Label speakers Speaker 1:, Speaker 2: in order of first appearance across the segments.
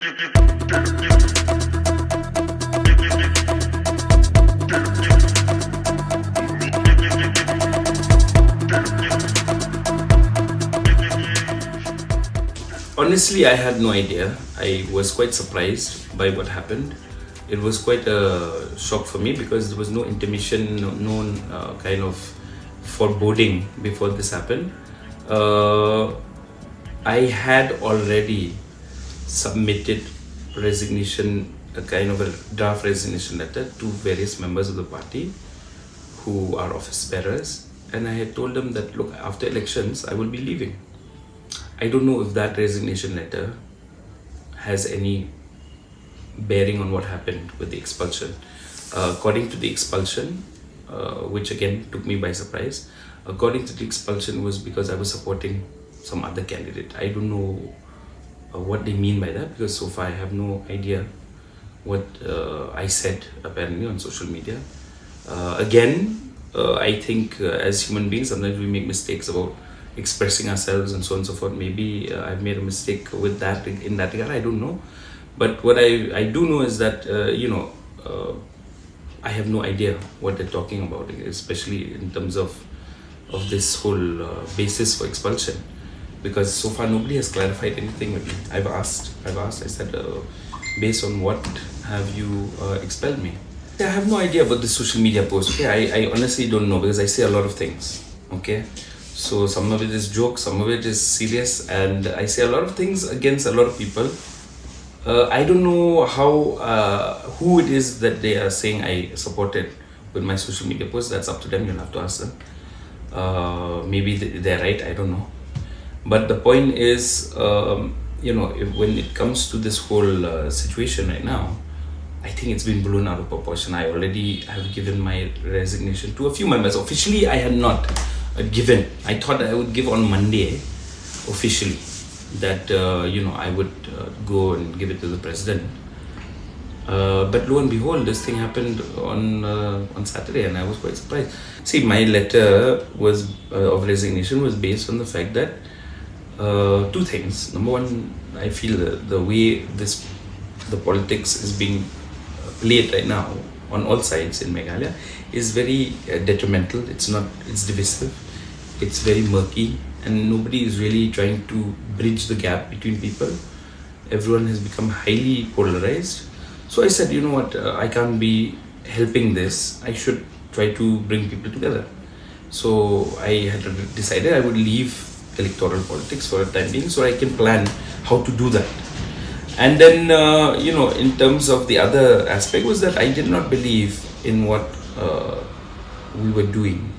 Speaker 1: Honestly, I had no idea. I was quite surprised by what happened. It was quite a shock for me because there was no intimation, no kind of foreboding before this happened. I had already submitted resignation, a kind of a draft resignation letter to various members of the party who are office bearers, and I had told them that, look, after elections I will be leaving. I don't know if that resignation letter has any bearing on what happened with the expulsion. According to the expulsion, which again took me by surprise, according to the expulsion was because I was supporting some other candidate. I don't know what they mean by that, because so far I have no idea what I said apparently on social media. I think as human beings sometimes we make mistakes about expressing ourselves and so on and so forth. Maybe I've made a mistake with that in that regard, I don't know. But what I do know is that I have no idea what they're talking about, especially in terms of this whole basis for expulsion, because so far nobody has clarified anything with me. I've asked, I said, based on what have you expelled me? I have no idea about the social media post. Okay, I honestly don't know, because I say a lot of things. Okay, so some of it is joke, some of it is serious, and I say a lot of things against a lot of people. I don't know who it is that they are saying I supported with my social media posts. That's up to them. You'll have to ask them. Maybe they're right. I don't know. But the point is, when it comes to this whole situation right now, I think it's been blown out of proportion. I already have given my resignation to a few members. Officially, I had not given. I thought I would give on Monday officially, that I would go and give it to the president. But lo and behold, this thing happened on Saturday, and I was quite surprised. See, my letter was of resignation was based on the fact that two things. Number one, I feel the way the politics is being played right now on all sides in Meghalaya is very detrimental. It's divisive. It's very murky, and nobody is really trying to bridge the gap between people. Everyone has become highly polarized. So I said, you know what, I can't be helping this. I should try to bring people together. So I had decided I would leave electoral politics for a time being, so I can plan how to do that. And then, in terms of the other aspect was that I did not believe in what we were doing,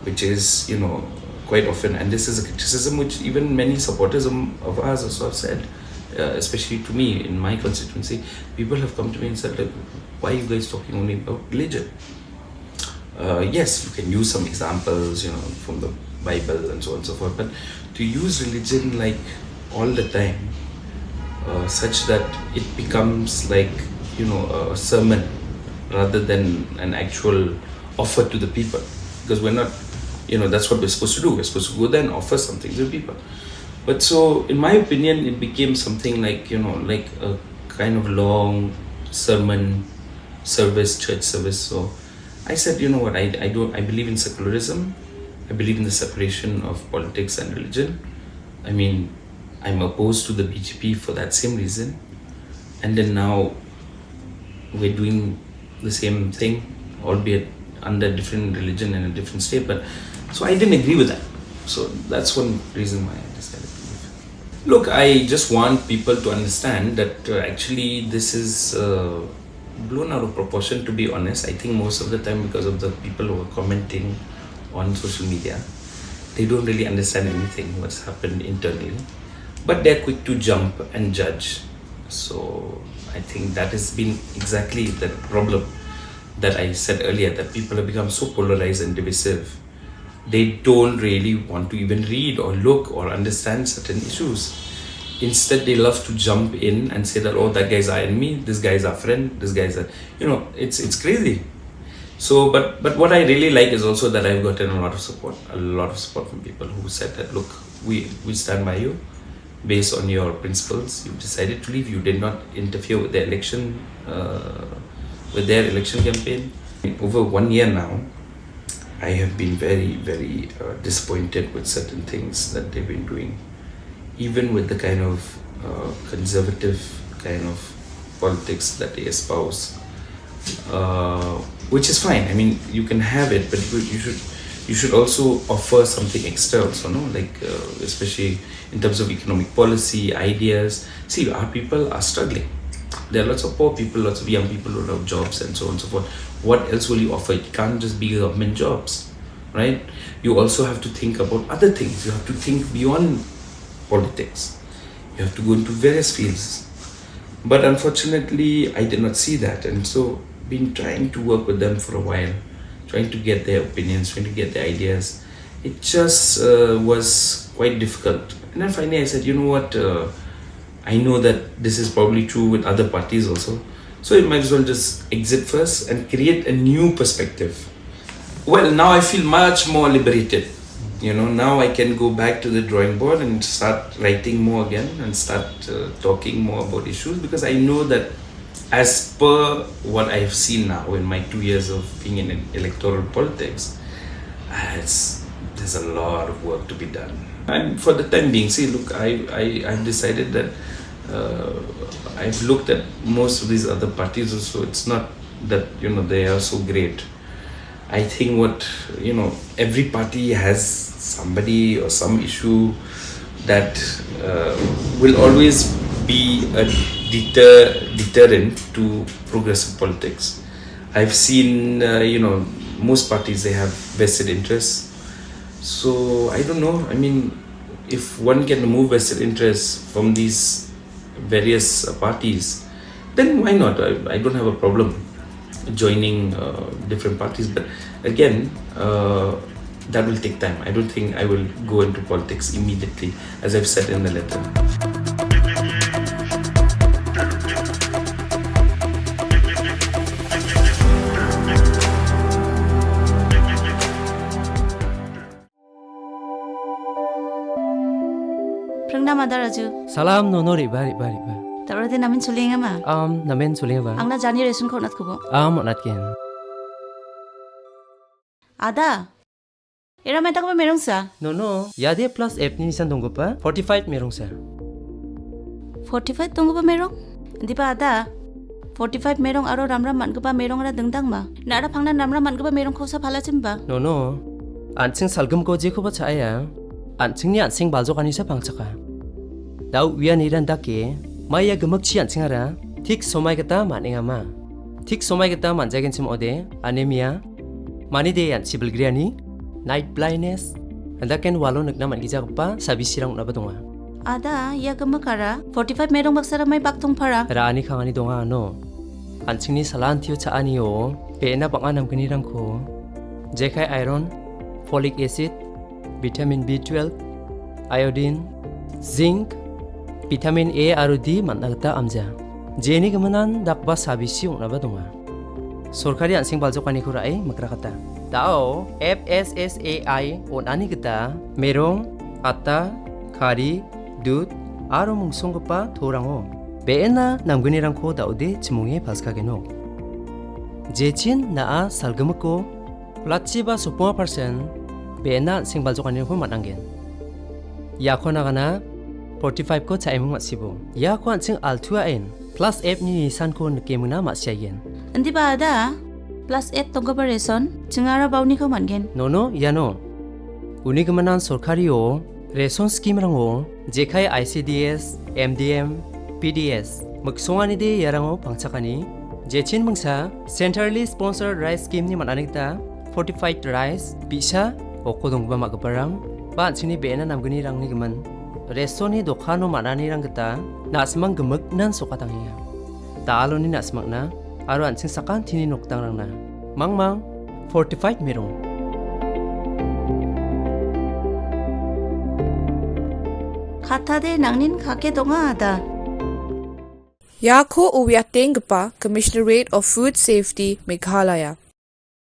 Speaker 1: which is, quite often, and this is a criticism which even many supporters of ours also have said, especially to me in my constituency, people have come to me and said, like, why are you guys talking only about religion? Yes, you can use some examples, from the Bible and so on and so forth, but to use religion like all the time, such that it becomes like, a sermon rather than an actual offer to the people, because we're not, that's what we're supposed to do. We're supposed to go there and offer something to people. But so, in my opinion, it became something like, like a kind of long sermon service, church service. So I said, you know what, I believe in secularism. I believe in the separation of politics and religion. I mean, I'm opposed to the BJP for that same reason. And then now we're doing the same thing, albeit under different religion and a different state. But so I didn't agree with that. So that's one reason why I decided to leave. Look, I just want people to understand that actually this is blown out of proportion, to be honest. I think most of the time, because of the people who are commenting on social media, they don't really understand anything what's happened internally, but they're quick to jump and judge. So I think that has been exactly the problem that I said earlier, that people have become so polarized and divisive. They don't really want to even read or look or understand certain issues. Instead, they love to jump in and say that, oh, that guy's our enemy, this guy's our friend, this guy's a, it's crazy. So, but what I really like is also that I've gotten a lot of support from people who said that, look, we stand by you. based on your principles. You decided to leave. You did not interfere with the election, with their election campaign. Over 1 year now, I have been very, very disappointed with certain things that they've been doing, even with the kind of conservative kind of politics that they espouse, which is fine. I mean, you can have it, but you should also offer something extra also, no? Like especially in terms of economic policy, ideas. See, our people are struggling. There are lots of poor people, lots of young people who don't have jobs and so on and so forth. What else will you offer? It can't just be government jobs, right? You also have to think about other things. You have to think beyond politics. You have to go into various fields. But unfortunately, I did not see that. And so, been trying to work with them for a while, trying to get their opinions, trying to get their ideas. It just was quite difficult. And then finally I said, you know what, I know that this is probably true with other parties also. So you might as well just exit first and create a new perspective. Well, now I feel much more liberated. You know, now I can go back to the drawing board and start writing more again and start talking more about issues, because I know that as per what I've seen now in my 2 years of being in electoral politics, there's a lot of work to be done. And for the time being, see, look, I've decided that I've looked at most of these other parties also. It's not that, you know, they are so great. I think what, you know, every party has somebody or some issue that will always be a deterrent to progressive politics. I've seen, you know, most parties, they have vested interests. So I don't know. I mean, if one can remove vested interests from these various parties, then why not? I don't have a problem joining different parties. But again, that will take time. I don't think I will go into politics immediately, as I've said in the letter.
Speaker 2: Salam nono riba.
Speaker 3: Tarode namin sulinga ma.
Speaker 2: Namen sulinga ba?
Speaker 3: Angna jani resun ko nat kubo.
Speaker 2: Nat ken.
Speaker 3: Ada. Era meta ko merong sa.
Speaker 2: No. Yade plus F ni nisan tunggu pa. 45 merong sa.
Speaker 3: 45 tunggu pa merong? Hindi pa ada. 45 merong aro ramram man ko pa merong ra dengdang ma. Nara phangna ramram man ko pa merong ko sa phala chimba.
Speaker 2: No. Anching salgum ko je ko ba chaya. Anching ni anching baljo kanisa pangchaka. Dau wian iran dake maya gemak chi anching ara thik somai kata maninga ma. Thik somai kata manjagen chim ode anemia mani de an sibilgriani night blindness andaken walo nakna mangija pa sabisirang na badonga.
Speaker 3: Ada ya gemakara 45 merong baksara mai baktong para.
Speaker 2: Rani khangani donga no. Anchingni salan thiu cha anio pena banga namgani rangko jekai iron, folic acid, vitamin B12, iodine, zinc, vitamin A aru D managta amja. Jeni gamanan dakba sabisi unaba donga. Sorkari ansing baljokani kurai makrakata. Dao FSSAI onani kita merong, atta, kari, dud, aru mungsongpa thorango. Beena namgani rangko daude chimunge paskageno. Jechin naa salgamako plachiba 10% beena ansing baljokani ko manangen. Yakona gana 45 ko chaimung masibo. Ya ko anching altua en plus F ni nisan ko nakemuna masyayen.
Speaker 3: Hindi ba ada? Plus 8 tonggo ba reson? Chingara bauni ko mangen.
Speaker 2: No, yano. Uni gamanan sorkari o reson scheme rango jekai ICDS, MDM, PDS. Magsongani de yarango pangchakani. Jechin mangsa centrally sponsored rice scheme ni mananigta fortified rice bisa okodong ba magaparang ba anchini beena namgani rangni gaman. Resoni dokano manani rang kita nasmang gemuk nan sokatangiya. Taalo ni nasmak na aro anching sakan tini noktang rang na. Mangmang 45 merong.
Speaker 3: Kata de nangnin kake donga ada.
Speaker 4: Yako uwiatingpa Commissionerate of Food Safety Meghalaya.